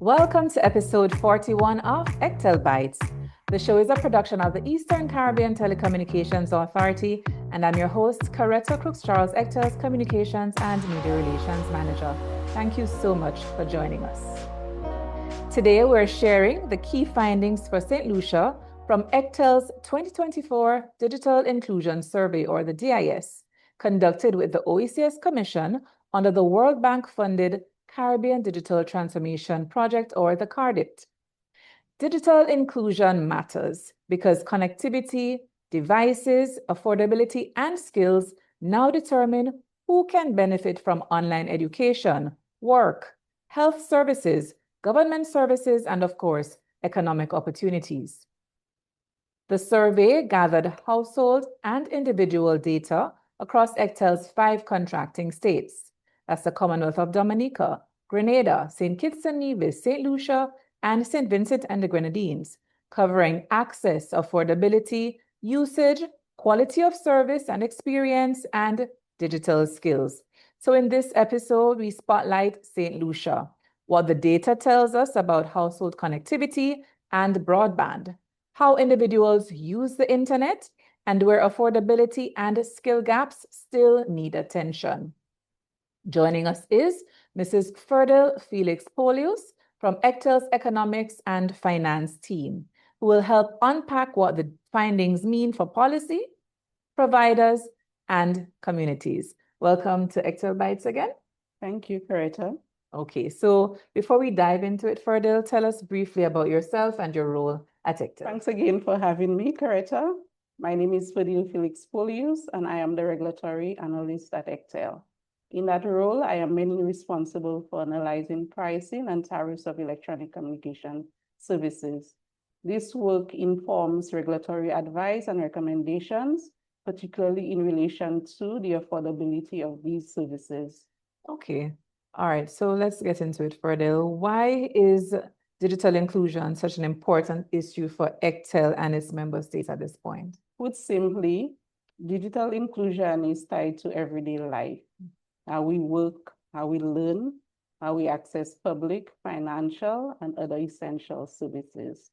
Welcome to episode 41 of ECTEL Bytes. The show is a production of the Eastern Caribbean Telecommunications Authority, and I'm your host, Coretta Crooks-Charles, ECTEL's Communications and Media Relations Manager. Thank you so much for joining us. Today, we're sharing the key findings for Saint Lucia from ECTEL's 2024 Digital Inclusion Survey, or the DIS, conducted with the OECS Commission under the World Bank-funded Caribbean Digital Transformation Project, or the CARDIT. Digital inclusion matters because connectivity, devices, affordability, and skills now determine who can benefit from online education, work, health services, government services, and of course, economic opportunities. The survey gathered household and individual data across ECTEL's 5 contracting states. That's the Commonwealth of Dominica, Grenada, St. Kitts and Nevis, St. Lucia, and St. Vincent and the Grenadines, covering access, affordability, usage, quality of service and experience, and digital skills. So in this episode, we spotlight St. Lucia, what the data tells us about household connectivity and broadband, how individuals use the internet, and where affordability and skill gaps still need attention. Joining us is Mrs. Ferdil Felix Polius from ECTEL's Economics and Finance team, who will help unpack what the findings mean for policy, providers, and communities. Welcome to ECTEL Bytes again. Thank you, Coretta. Okay, so before we dive into it, Ferdil, tell us briefly about yourself and your role at ECTEL. Thanks again for having me, Coretta. My name is Ferdil Felix Polius, and I am the Regulatory Analyst at ECTEL. In that role, I am mainly responsible for analyzing pricing and tariffs of electronic communication services. This work informs regulatory advice and recommendations, particularly in relation to the affordability of these services. Okay, all right, so let's get into it, Ferdil. Why is digital inclusion such an important issue for ECTEL and its member states at this point? Put simply, digital inclusion is tied to everyday life. How we work, how we learn, how we access public, financial, and other essential services.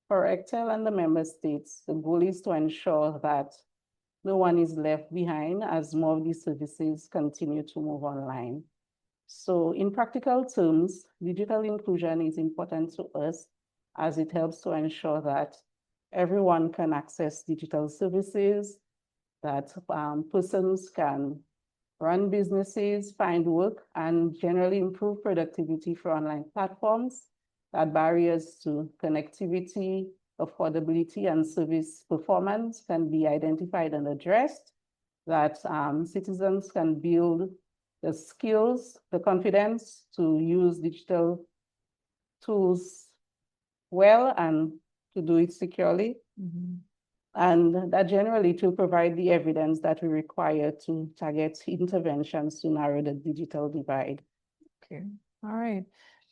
For ECTEL and the member states, the goal is to ensure that no one is left behind as more of these services continue to move online. So in practical terms, digital inclusion is important to us as it helps to ensure that everyone can access digital services, that persons can run businesses, find work, and generally improve productivity for online platforms, that barriers to connectivity, affordability, and service performance can be identified and addressed, that citizens can build the skills, the confidence to use digital tools well and to do it securely. Mm-hmm. And that generally to provide the evidence that we require to target interventions to narrow the digital divide. Okay, all right.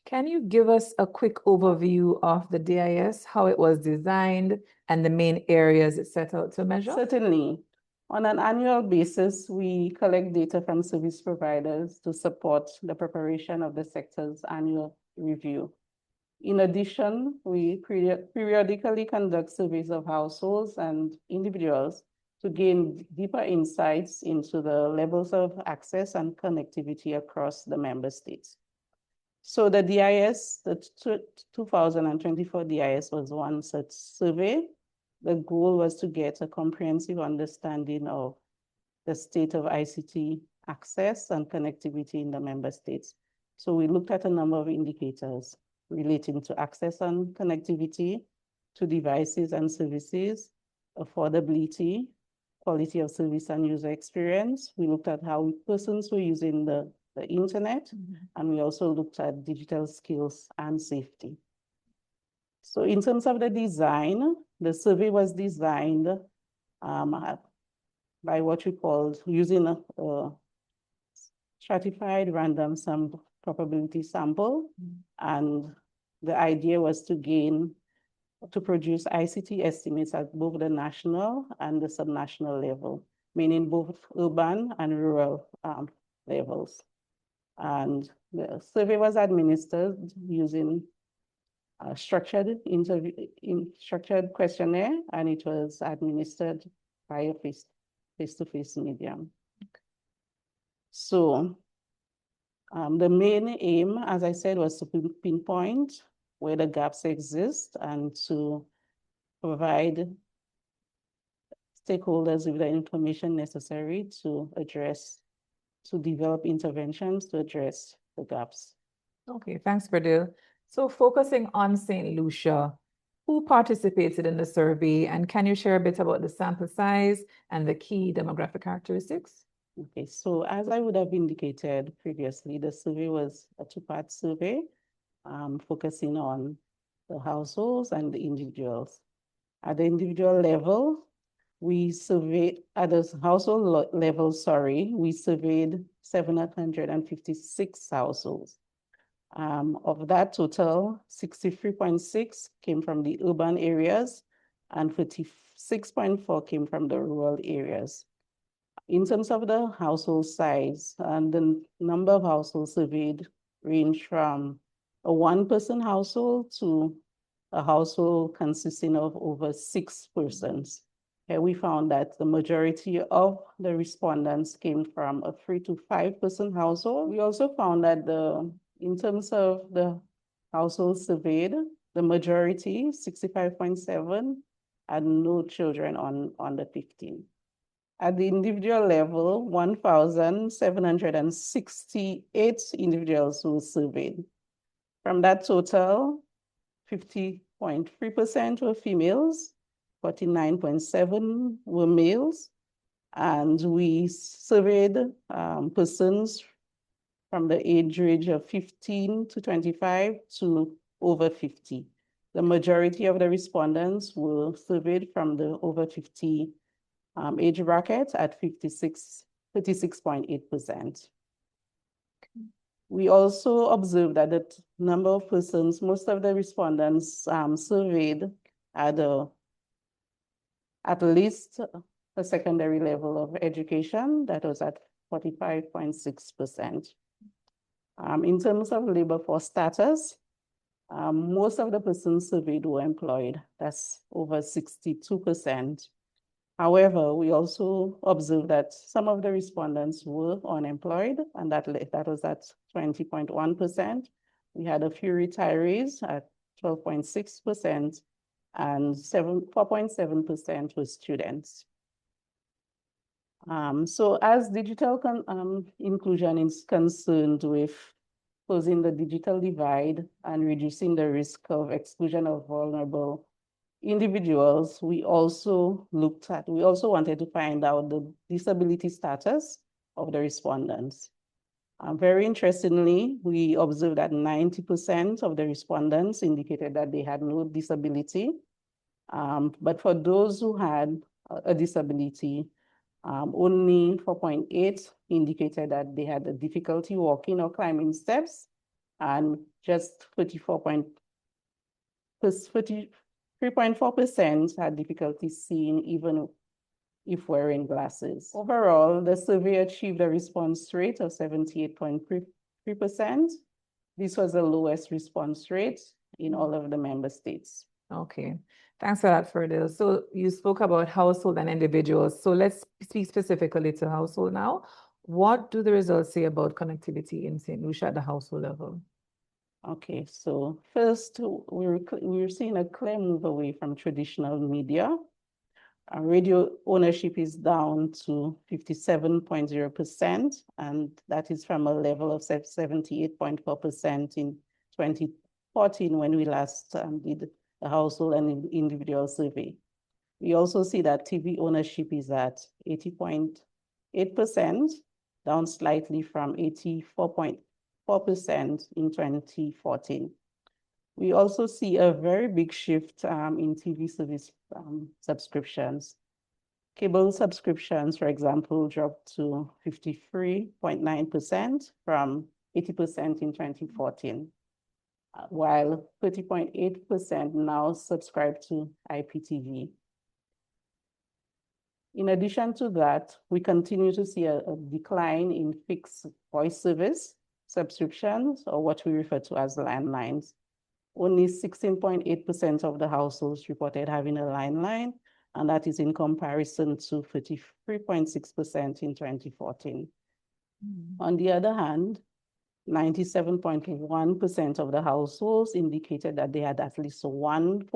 Can you give us a quick overview of the DIS, how it was designed, and the main areas it set out to measure? Certainly. On an annual basis, we collect data from service providers to support the preparation of the sector's annual review. In addition, we periodically conduct surveys of households and individuals to gain deeper insights into the levels of access and connectivity across the member states. So the DIS, the 2024 DIS was one such survey. The goal was to get a comprehensive understanding of the state of ICT access and connectivity in the member states. So we looked at a number of indicators relating to access and connectivity, to devices and services, affordability, quality of service and user experience. We looked at how persons were using the internet, mm-hmm. and we also looked at digital skills and safety. So in terms of the design, the survey was designed by what we called using a stratified random probability sample, mm-hmm. and the idea was to produce ICT estimates at both the national and the subnational level, meaning both urban and rural levels. And the survey was administered using structured questionnaire, and it was administered by a face-to-face medium. So the main aim, as I said, was to pinpoint where the gaps exist and to provide stakeholders with the information necessary to develop interventions to address the gaps. Okay, thanks, Ferdil. So focusing on Saint Lucia, who participated in the survey, and can you share a bit about the sample size and the key demographic characteristics? Okay, so as I would have indicated previously, the survey was a two-part survey, focusing on the households and the individuals. At the individual level, we surveyed, at the household level, we surveyed 756 households. Of that total, 63.6 came from the urban areas and 46.4 came from the rural areas. In terms of the household size, the number of households surveyed range from a one-person household to a household consisting of over 6 persons. We found that the majority of the respondents came from a 3 to 5 person household. We also found that in terms of the households surveyed, the majority, 65.7, had no children under 15. At the individual level, 1,768 individuals were surveyed. From that total, 50.3% were females, 49.7 were males, and we surveyed persons from the age range of 15 to 25 to over 50. The majority of the respondents were surveyed from the over 50 age bracket at 36.8%. We also observed that the number of persons, most of the respondents surveyed had at least a secondary level of education, that was at 45.6%. In terms of labor force status, most of the persons surveyed were employed, that's over 62%. However, we also observed that some of the respondents were unemployed, and that was at 20.1%. We had a few retirees at 12.6%, and 4.7% were students. So as digital inclusion is concerned with closing the digital divide and reducing the risk of exclusion of vulnerable individuals, we also wanted to find out the disability status of the respondents. Very interestingly, we observed that 90% of the respondents indicated that they had no disability. But for those who had a disability, only 4.8 indicated that they had a difficulty walking or climbing steps, and just 3.4% had difficulty seeing even if wearing glasses. Overall, the survey achieved a response rate of 78.3%. This was the lowest response rate in all of the member states. Okay, thanks for that, Ferdil. So you spoke about household and individuals. So let's speak specifically to household now. What do the results say about connectivity in Saint Lucia at the household level? Okay, so first, we're seeing a clear move away from traditional media. Radio ownership is down to 57.0%, and that is from a level of 78.4% in 2014 when we last did the household and individual survey. We also see that TV ownership is at 80.8%, down slightly from 84.4% in 2014. We also see a very big shift in TV service subscriptions. Cable subscriptions, for example, dropped to 53.9% from 80% in 2014, while 30.8% now subscribe to IPTV. In addition to that, we continue to see a decline in fixed voice service subscriptions, or what we refer to as landlines. only 16.8% of the households reported having a landline, and that is in comparison to 33.6% in 2014. On the other hand, 97.1% of the households indicated that they had at least one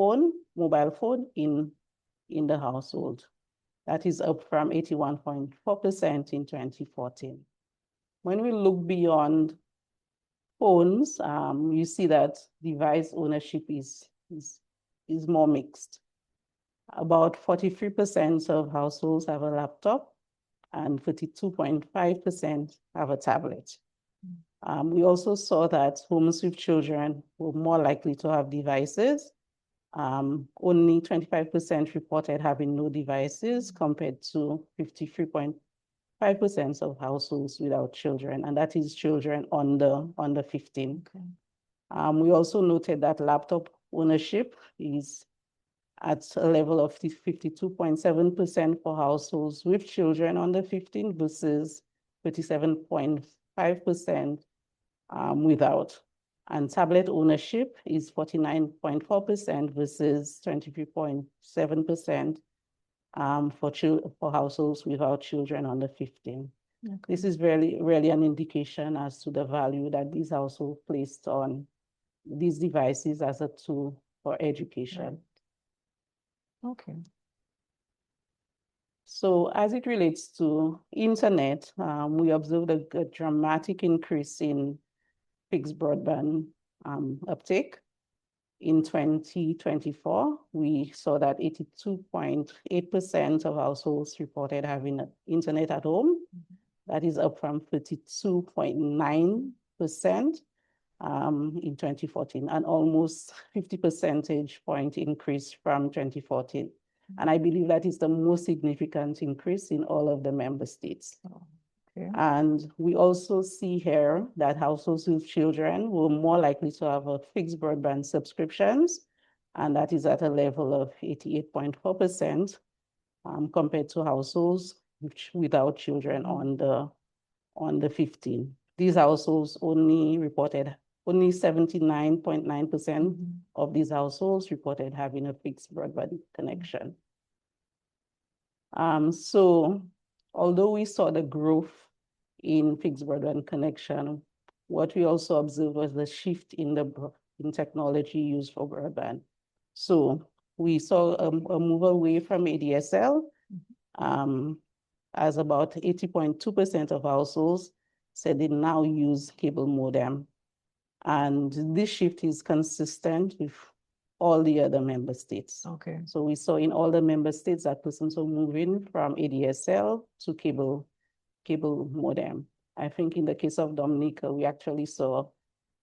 mobile phone in the household. That is up from 81.4% in 2014. When we look beyond phones, you see that device ownership is more mixed. About 43% of households have a laptop and 42.5% have a tablet. We also saw that homes with children were more likely to have devices. Only 25% reported having no devices compared to 53.5% of households without children, and that is children under 15. Okay. We also noted that laptop ownership is at a level of 52.7% for households with children under 15 versus 37.5% without. And tablet ownership is 49.4% versus 23.7% for households without children under 15. Okay. This is really an indication as to the value that these households placed on these devices as a tool for education. Right. Okay. So as it relates to internet, we observed a dramatic increase in fixed broadband uptake. In 2024, we saw that 82.8% of households reported having internet at home. That is up from 32.9% in 2014, and almost 50 percentage point increase from 2014. And I believe that is the most significant increase in all of the member states. Okay. And we also see here that households with children were more likely to have a fixed broadband subscriptions, and that is at a level of 88.4% compared to households without children under 15. These households only 79.9% of these households reported having a fixed broadband connection. So although we saw the growth in fixed broadband connection, what we also observed was the shift in technology used for broadband. So we saw a move away from ADSL, as about 80.2% of households said they now use cable modem. And this shift is consistent with all the other member states. Okay. So we saw in all the member states that persons are moving from ADSL to cable modem. I think in the case of Dominica, we actually saw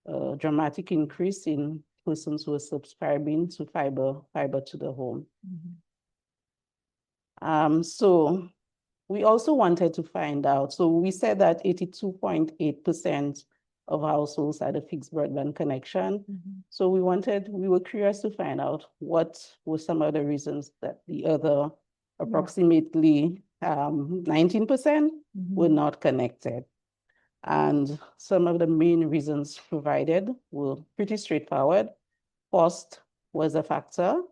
a dramatic increase in persons who are subscribing to fiber to the home. So we also wanted to find out, so we said that 82.8% of households had a fixed broadband connection. So we were curious to find out what were some of the reasons that the other approximately 19% were not connected. And some of the main reasons provided were pretty straightforward. Cost was a factor,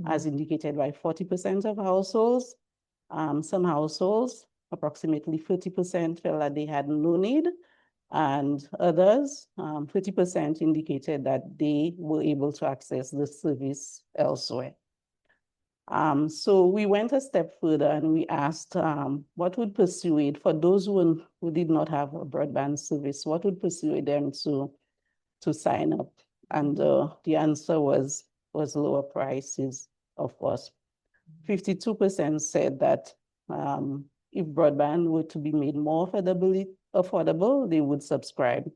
as indicated by 40% of households. Some households, approximately 30%, felt that they had no need, and others, 30% indicated that they were able to access the service elsewhere. So we went a step further and we asked what would persuade, for those who did not have a broadband service, what would persuade them to sign up? And the answer was lower prices, of course. 52% said that if broadband were to be made more affordable, they would subscribe.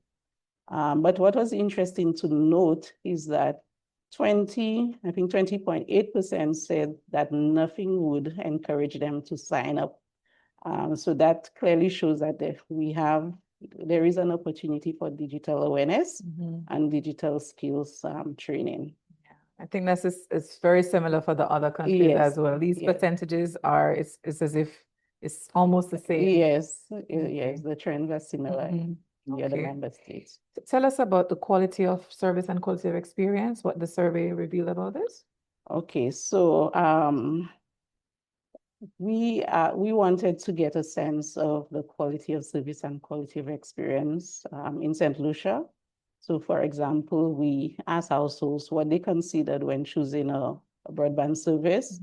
But what was interesting to note is that 20.8% said that nothing would encourage them to sign up. So that clearly shows that there is an opportunity for digital awareness and digital skills training. I think it's very similar for the other countries as well. These percentages it's as if it's almost the same. Yes, yes, the trends are similar. in the other member states. Tell us about the quality of service and quality of experience, what the survey revealed about this. Okay, so we wanted to get a sense of the quality of service and quality of experience in Saint Lucia. So for example, we asked households what they considered when choosing a broadband service,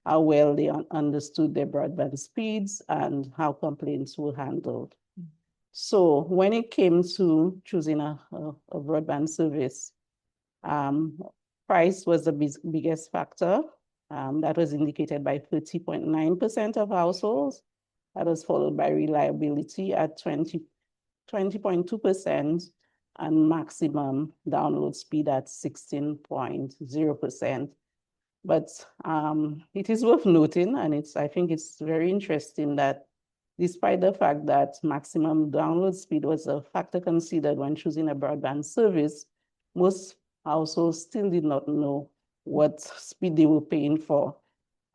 how well they understood their broadband speeds, and how complaints were handled. So when it came to choosing a broadband service, price was the biggest factor. That was indicated by 30.9% of households. That was followed by reliability at 20.2% and maximum download speed at 16.0%. But it is worth noting, and I think it's very interesting that despite the fact that maximum download speed was a factor considered when choosing a broadband service, most households still did not know what speed they were paying for.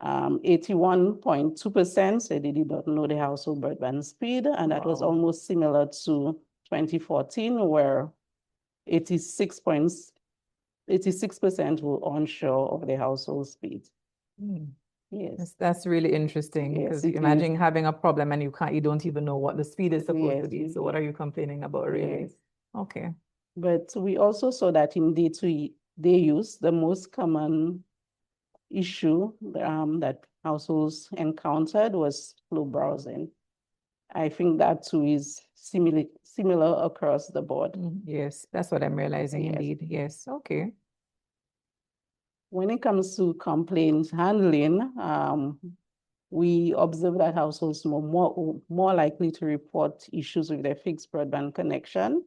81.2% said they did not know the household broadband speed, and that was almost similar to 2014, where 86% were unsure of the household speed. Yes, that's really interesting, because imagine having a problem and you don't even know what the speed is supposed to be. So what are you complaining about, really? Yes. Okay. But we also saw that in day-to-day use, the most common issue that households encountered was slow browsing. I think that too is similar across the board. Yes, that's what I'm realizing. Yes. Indeed. Yes. Okay. When it comes to complaints handling, we observed that households were more likely to report issues with their fixed broadband connection,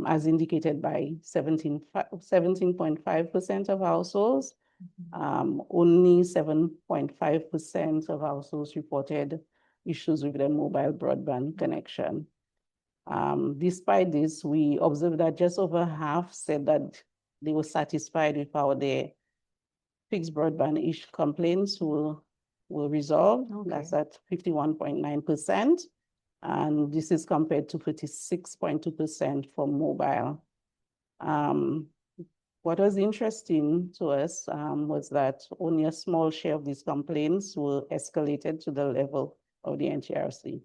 as indicated by 17.5% of households. Only 7.5% of households reported issues with their mobile broadband connection. Despite this, we observed that just over half said that they were satisfied with how their fixed broadband complaints were resolved. Okay. That's at 51.9%. And this is compared to 56.2% for mobile. What was interesting to us was that only a small share of these complaints were escalated to the level of the NTRC.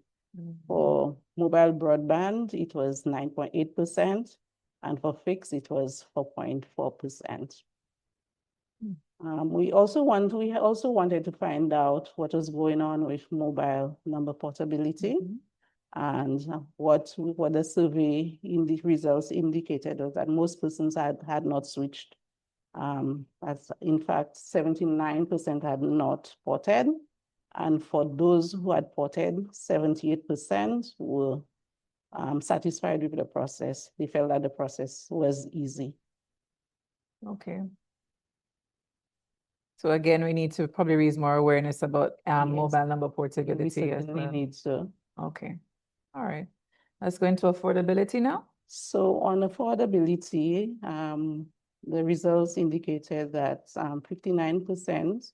For mobile broadband, it was 9.8%, and for fixed, it was 4.4%. We also wanted to find out what was going on with mobile number portability. And what the survey in the results indicated was that most persons had not switched. As in fact, 79% had not ported. And for those who had ported, 78% were satisfied with the process. They felt that the process was easy. Okay. So again, we need to probably raise more awareness about mobile number portability. We certainly need to. Okay. All right. Let's go into affordability now. So on affordability, the results indicated that 59%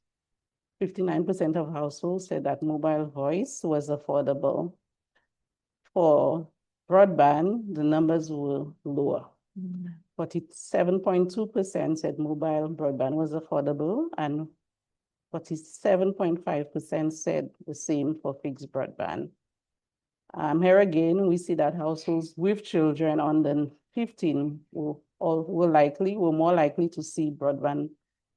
of households said that mobile voice was affordable. For broadband, the numbers were lower. 47.2% said mobile broadband was affordable, and 47.5% said the same for fixed broadband. Here again, we see that households with children under 15 were more likely to see broadband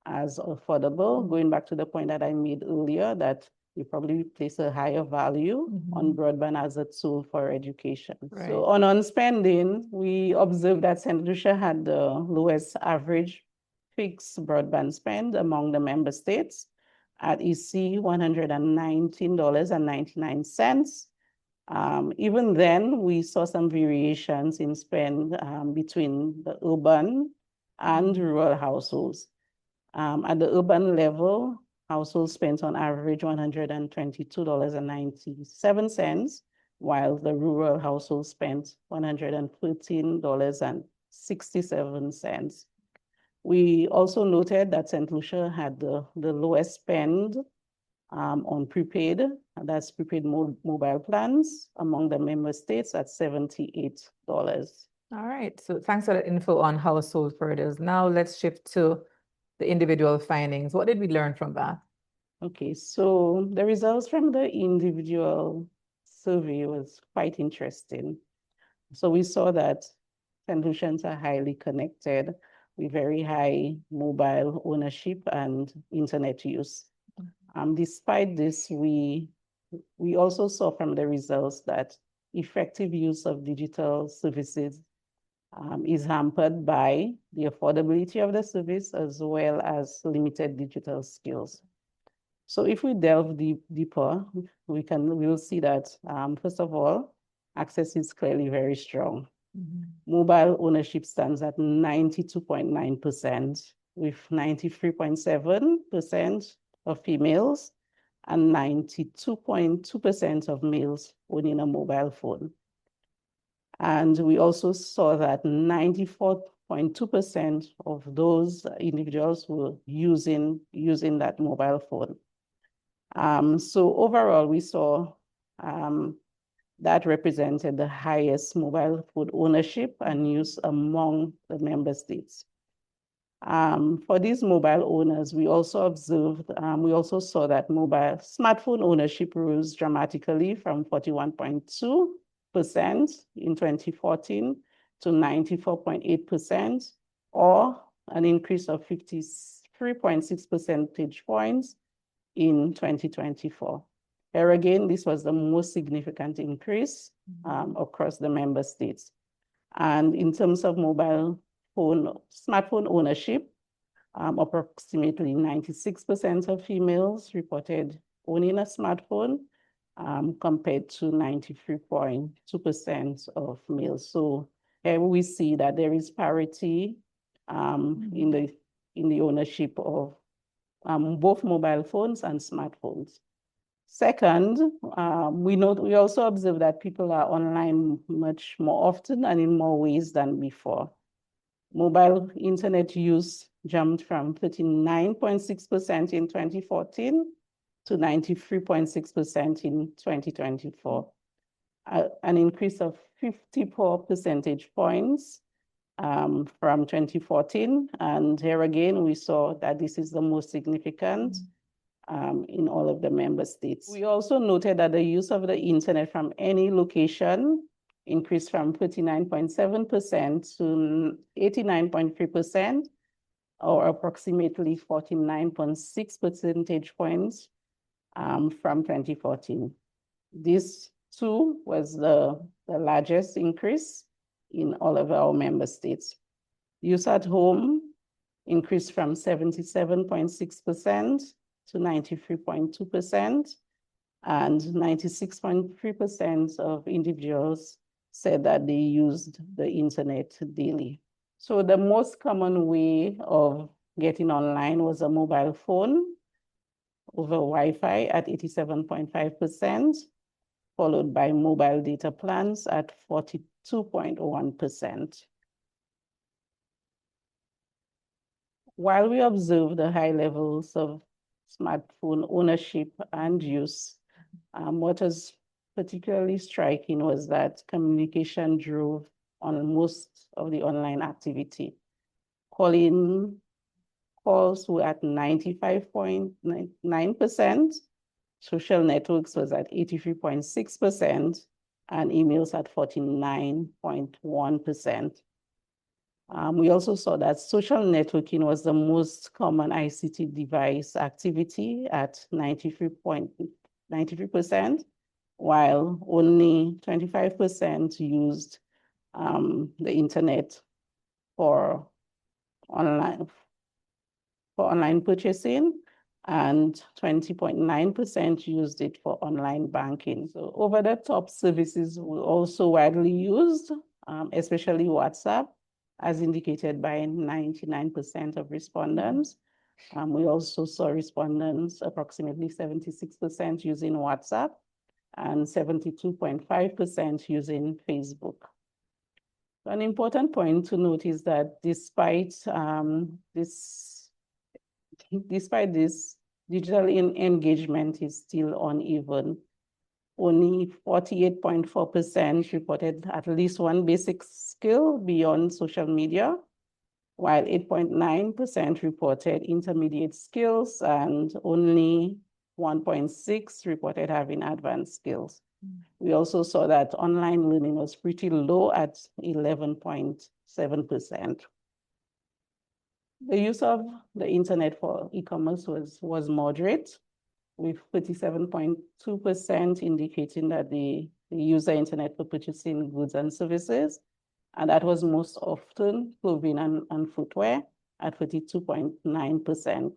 as affordable, going back to the point that I made earlier, that you probably place a higher value on broadband as a tool for education. Right. So on spending, we observed that Saint Lucia had the lowest average fixed broadband spend among the member states at EC $119.99. Even then, we saw some variations in spend between the urban and rural households. At the urban level, households spent on average $122.97, while the rural households spent $113.67. We also noted that Saint Lucia had the lowest spend on prepaid, and that's prepaid mobile plans among the member states at $78. All right, so thanks for the info on household Ferdils. Now let's shift to the individual findings. What did we learn from that? Okay, so the results from the individual survey was quite interesting. So we saw that Saint Lucians are highly connected with very high mobile ownership and internet use. Despite this, we also saw from the results that effective use of digital services is hampered by the affordability of the service as well as limited digital skills. So if we delve deeper, we will see that, first of all, access is clearly very strong. Mobile ownership stands at 92.9%, with 93.7% of females and 92.2% of males owning a mobile phone. And we also saw that 94.2% of those individuals were using that mobile phone. So overall, we saw that represented the highest mobile phone ownership and use among the member states. For these mobile owners, we also observed, we also saw that smartphone ownership rose dramatically from 41.2% in 2014 to 94.8%, or an increase of 53.6 percentage points in 2024. Here again, this was the most significant increase across the member states. And in terms of smartphone ownership, approximately 96% of females reported owning a smartphone, compared to 93.2% of males. So here we see that there is parity in the ownership of both mobile phones and smartphones. Second, we also observe that people are online much more often and in more ways than before. Mobile internet use jumped from 39.6% in 2014 to 93.6% in 2024, an increase of 54 percentage points from 2014. And here again, we saw that this is the most significant in all of the member states. We also noted that the use of the internet from any location increased from 39.7% to 89.3%, or approximately 49.6 percentage points from 2014. This too was the largest increase in all of our member states. Use at home increased from 77.6% to 93.2%, and 96.3% of individuals said that they used the internet daily. So the most common way of getting online was a mobile phone over Wi-Fi at 87.5%, followed by mobile data plans at 42.1%. While we observe the high levels of smartphone ownership and use, what was particularly striking was that communication drove on most of the online activity. Calls were at 95.9%, social networks was at 83.6%, and emails at 49.1%. We also saw that social networking was the most common ICT device activity at 93%, while only 25% used the internet for online purchasing, and 20.9% used it for online banking. So over-the-top services were also widely used, especially WhatsApp, as indicated by 99% of respondents. We also saw respondents, approximately 76% using WhatsApp and 72.5% using Facebook. An important point to note is that despite this digital engagement is still uneven. Only 48.4% reported at least one basic skill beyond social media, while 8.9% reported intermediate skills and only 1.6% reported having advanced skills. We also saw that online learning was pretty low at 11.7%. The use of the internet for e-commerce was moderate, with 37.2% indicating that they use the internet for purchasing goods and services. And that was most often clothing and footwear at 32.9%.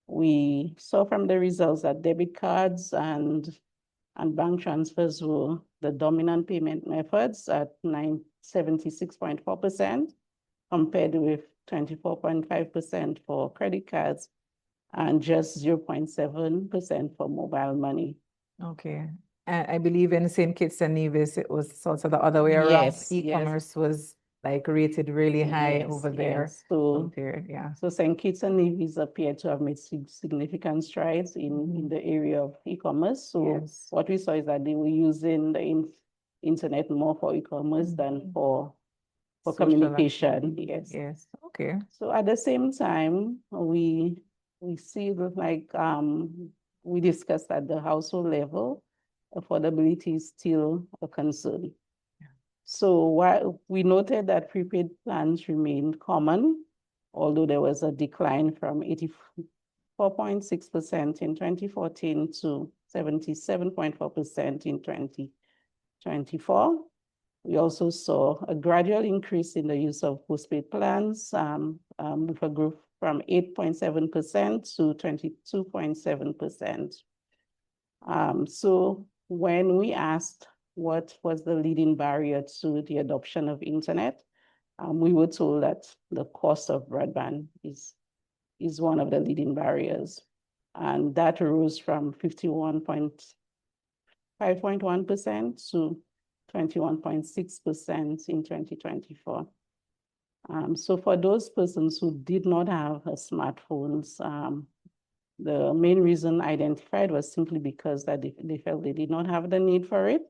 We saw from the results that debit cards and bank transfers were the dominant payment methods at 76.4%, compared with 24.5% for credit cards and just 0.7% for mobile money. Okay. And I believe in St. Kitts and Nevis, it was sort of the other way around. Yes, E-commerce was like rated really high over there. Yes. So compared, yeah. So St. Kitts and Nevis appear to have made significant strides in the area of e-commerce. So what we saw is that they were using the internet more for e-commerce than for communication. Yes. Yes. Okay. So at the same time, we see like we discussed at the household level, affordability is still a concern. So while we noted that prepaid plans remained common, although there was a decline from 84.6% in 2014 to 77.4% in 2024. We also saw a gradual increase in the use of postpaid plans, with a growth from 8.7% to 22.7%. So when we asked what was the leading barrier to the adoption of internet, we were told that the cost of broadband is one of the leading barriers. And that rose from 5.1% to 21.6% in 2024. So for those persons who did not have smartphones, the main reason identified was simply because that they felt they did not have the need for it,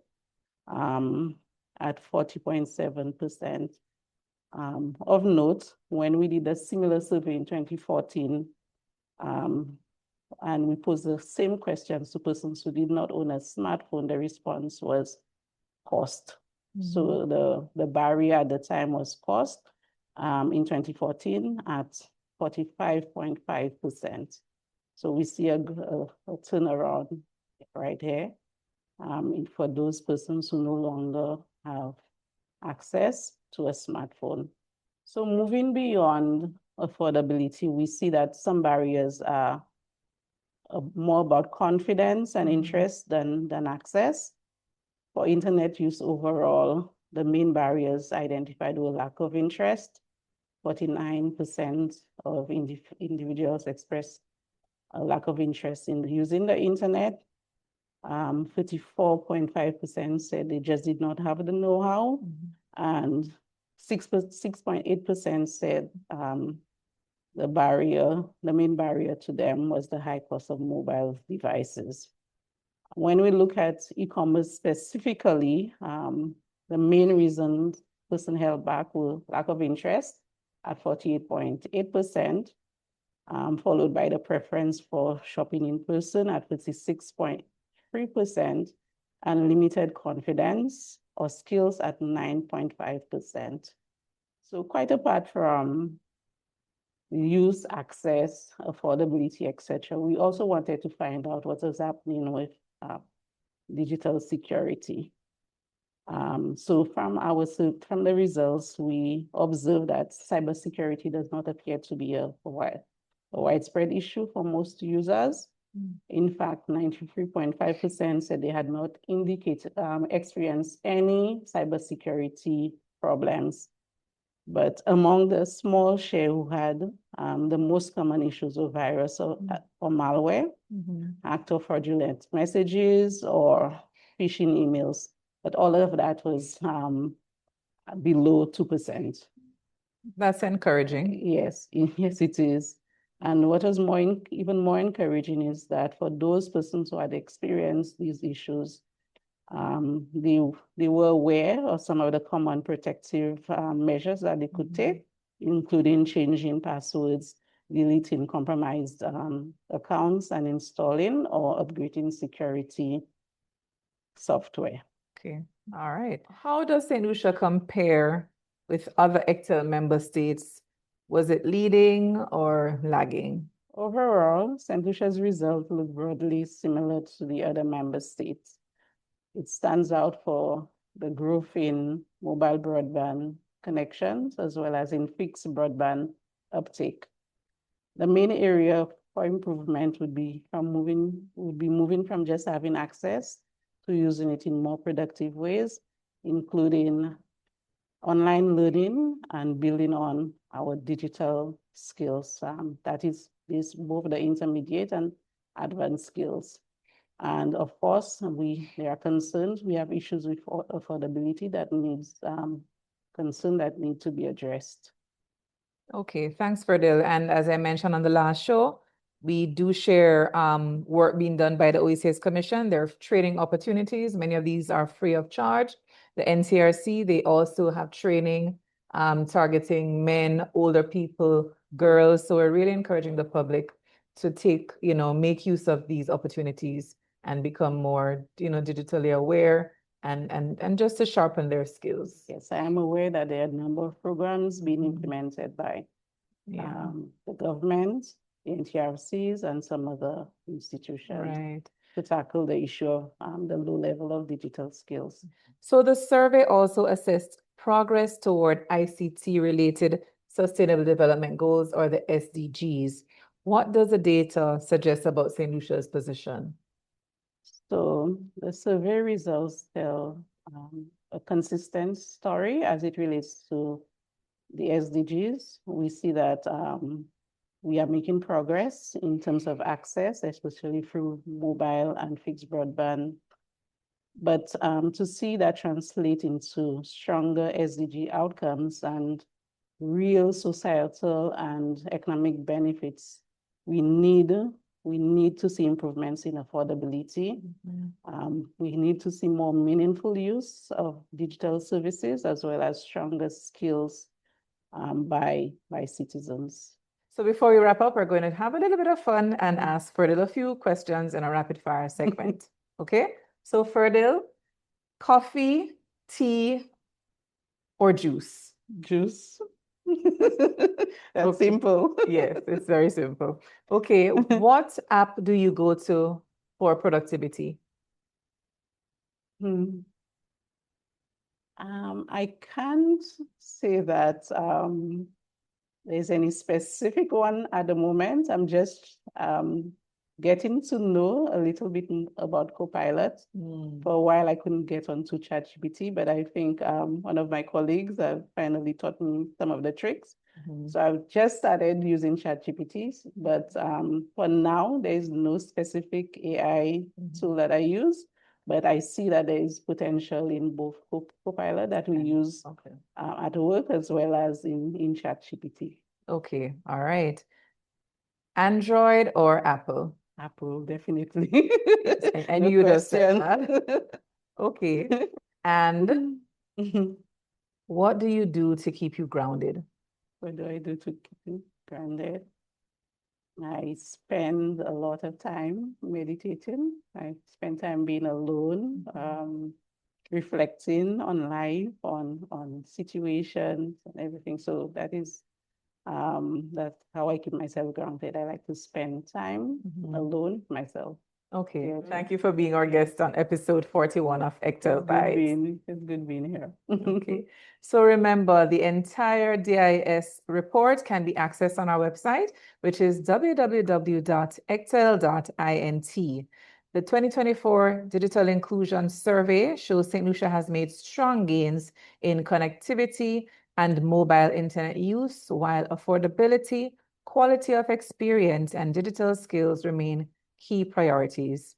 at 40.7%. Of note, when we did a similar survey in 2014, and we posed the same questions to persons who did not own a smartphone, the response was cost. So the barrier at the time was cost, in 2014 at 45.5%. So we see a turnaround right here, for those persons who no longer have access to a smartphone. So moving beyond affordability, we see that some barriers are more about confidence and interest than access. For internet use overall, the main barriers identified were lack of interest. 49% of individuals expressed a lack of interest in using the internet. 34.5% said they just did not have the know-how, and 6.8% said the main barrier to them was the high cost of mobile devices. When we look at e-commerce specifically, the main reasons person held back were lack of interest at 48.8%, followed by the preference for shopping in person at 56.3%, and limited confidence or skills at 9.5%. So quite apart from use, access, affordability, etc., we also wanted to find out what is happening with digital security. So from the results, we observed that cybersecurity does not appear to be a widespread issue for most users. In fact, 93.5% said they had not experienced any cybersecurity problems. But among the small share who had, the most common issues were virus or malware, act of fraudulent messages, or phishing emails. But all of that was below 2%. That's encouraging. Yes, yes, it is. And what was even more encouraging is that for those persons who had experienced these issues, they were aware of some of the common protective measures that they could take, including changing passwords, deleting compromised accounts, and installing or upgrading security software. Okay, all right. How does St. Lucia compare with other ECTEL member states? Was it leading or lagging? Overall, St. Lucia's results look broadly similar to the other member states. It stands out for the growth in mobile broadband connections as well as in fixed broadband uptake. The main area for improvement would be moving from just having access to using it in more productive ways, including online learning and building on our digital skills. That is both the intermediate and advanced skills. And of course, there are concerns. We have issues with affordability that needs concern that need to be addressed. Okay, thanks, Ferdil. And as I mentioned on the last show, we do share work being done by the OECS Commission. There are training opportunities. Many of these are free of charge. The NCRC, they also have training targeting men, older people, girls. So we're really encouraging the public to make use of these opportunities and become more, digitally aware and just to sharpen their skills. Yes, I am aware that there are a number of programs being implemented by the government, the NTRCs, and some other institutions to tackle the issue of the low level of digital skills. So the survey also assessed progress toward ICT-related Sustainable Development Goals, or the SDGs. What does the data suggest about St. Lucia's position? So the survey results tell a consistent story as it relates to the SDGs. We see that we are making progress in terms of access, especially through mobile and fixed broadband. But to see that translate into stronger SDG outcomes and real societal and economic benefits, we need to see improvements in affordability. We need to see more meaningful use of digital services as well as stronger skills by citizens. So before we wrap up, we're going to have a little bit of fun and ask Ferdil a few questions in a rapid fire segment. Okay? So Ferdil, coffee, tea, or juice? Juice. That's simple. Yes, it's very simple. Okay, what app do you go to for productivity? I can't say that there's any specific one at the moment. I'm just getting to know a little bit about Copilot. For a while, I couldn't get onto ChatGPT, but I think one of my colleagues have finally taught me some of the tricks. So I've just started using ChatGPT, but for now, there is no specific AI tool that I use, but I see that there is potential in both Copilot that we use at work as well as in ChatGPT. Okay, all right. Android or Apple? Apple, definitely. I knew you'd have said that. Okay. And what do you do to keep you grounded? What do I do to keep me grounded? I spend a lot of time meditating. I spend time being alone, reflecting on life, on situations and everything. So that's how I keep myself grounded. I like to spend time alone with myself. Okay, thank you for being our guest on episode 41 of ECTEL Bytes. It's good being here. Okay, so remember, the entire DIS report can be accessed on our website, which is www.ectel.int. The 2024 Digital Inclusion Survey shows St. Lucia has made strong gains in connectivity and mobile internet use, while affordability, quality of experience, and digital skills remain key priorities.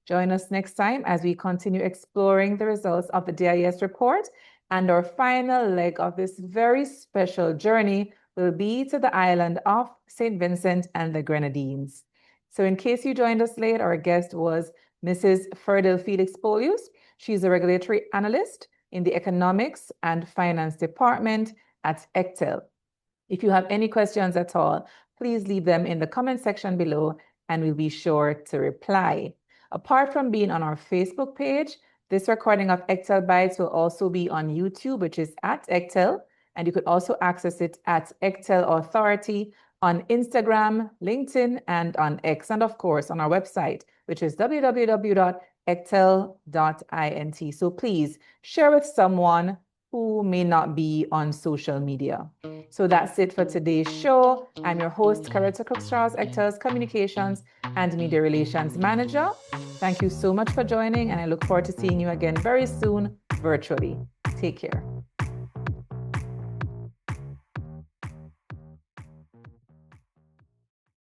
Join us next time as we continue exploring the results of the DIS report and our final leg of this very special journey will be to the island of St. Vincent and the Grenadines. So in case you joined us late, our guest was Mrs. Ferdil Felix Polius. She's a regulatory analyst in the Economics and Finance Department at ECTEL. If you have any questions at all, please leave them in the comment section below and we'll be sure to reply. Apart from being on our Facebook page, this recording of ECTEL Bytes will also be on YouTube, which is at ECTEL, and you could also access it at ECTEL Authority on Instagram, LinkedIn, and on X, and of course on our website, which is www.ectel.int. So please share with someone who may not be on social media. So that's it for today's show. I'm your host, Caretta Crooks-Charles, ECTEL's Communications and Media Relations Manager. Thank you so much for joining, and I look forward to seeing you again very soon virtually. Take care.